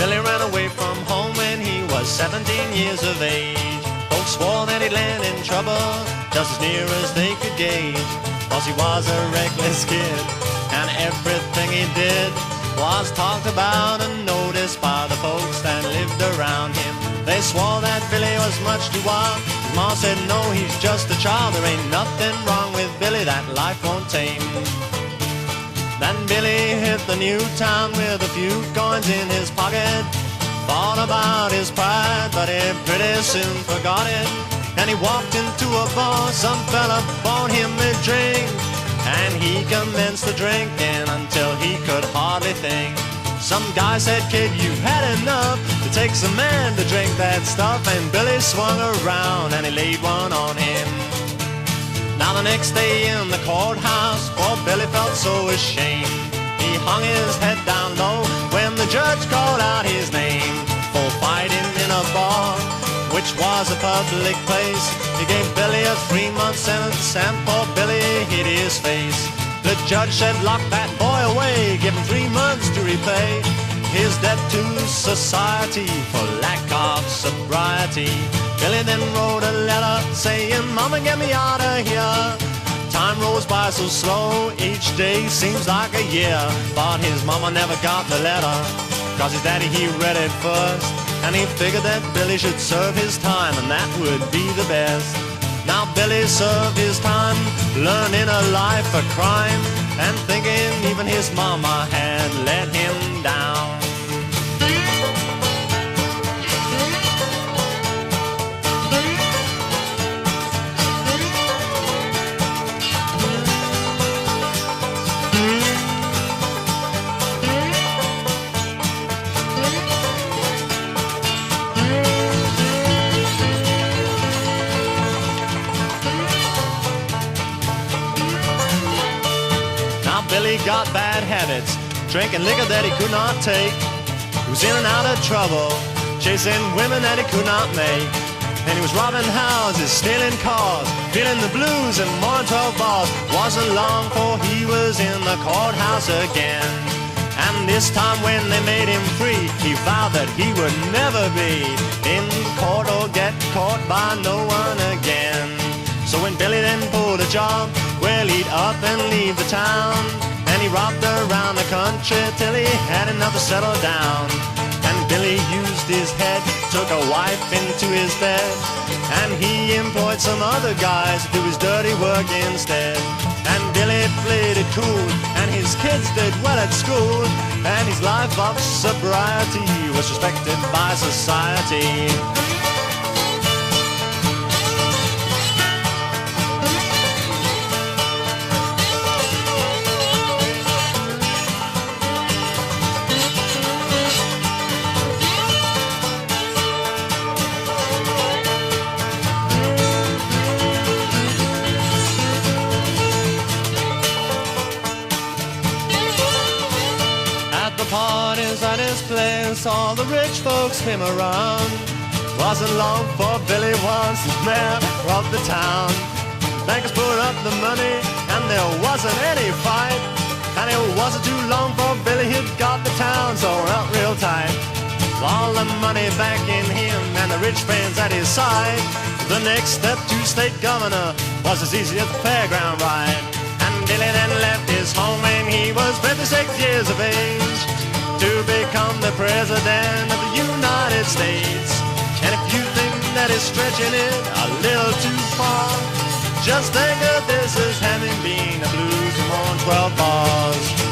Billy ran away from home when he was 17 years of age. Folks swore that he'd land in trouble, just as near as they could gauge. 'Cause he was a reckless kid, and everything he did was talked about and noticed by the folks that lived around him. They swore that Billy was much too wild. His ma said, no, he's just a child. There ain't nothing wrong with Billy that life won't tame. Then Billy hit the new town with a few coins in his pocket. Thought about his pride, but he pretty soon forgot it. And he walked into a bar, some fella bought him a drink, and he commenced to drinking until he could hardly think. Some guy said, kid, you've had enough. It takes a man to drink that stuff. And Billy swung around and he laid one on him. Now the next day in the courthouse, poor Billy felt so ashamed. He hung his head down low when the judge called out his name for fighting in a bar, which was a public place. He gave Billy a 3-month sentence, and poor Billy hid his face. The judge said, lock that boy away, give him 3 months to repay his debt to society for lack of sobriety. Billy then wrote a letter saying, Mama, get me out of here. Time rolls by so slow, each day seems like a year. But his mama never got the letter, 'cause his daddy, he read it first. And he figured that Billy should serve his time, and that would be the best. Now Billy served his time, learning a life for crime, and thinking even his mama had let him down. Billy got bad habits, drinking liquor that he could not take. He was in and out of trouble, chasing women that he could not make. And he was robbing houses, stealing cars, feeling the blues and more than 12 bars. Wasn't long before he was in the courthouse again. And this time when they made him free, he vowed that he would never be in court or get caught by no one again. So when Billy then pulled a job, well, he'd up and leave the town, and he robbed around the country till he had enough to settle down. And Billy used his head, took a wife into his bed, and he employed some other guys to do his dirty work instead. And Billy played it cool, and his kids did well at school, and his life of sobriety was respected by society. Parties at his place, all the rich folks came around. Wasn't long for Billy was the mayor of the town. Bankers put up the money and there wasn't any fight, and it wasn't too long for Billy he'd got the town sewn up real tight. All the money back in him and the rich friends at his side, the next step to state governor was as easy as the fairground ride. And Billy then left his home when he was 56 years of age, to become the president of the United States. And if you think that is stretching it a little too far, just think of this as having been a blues from on 12 bars.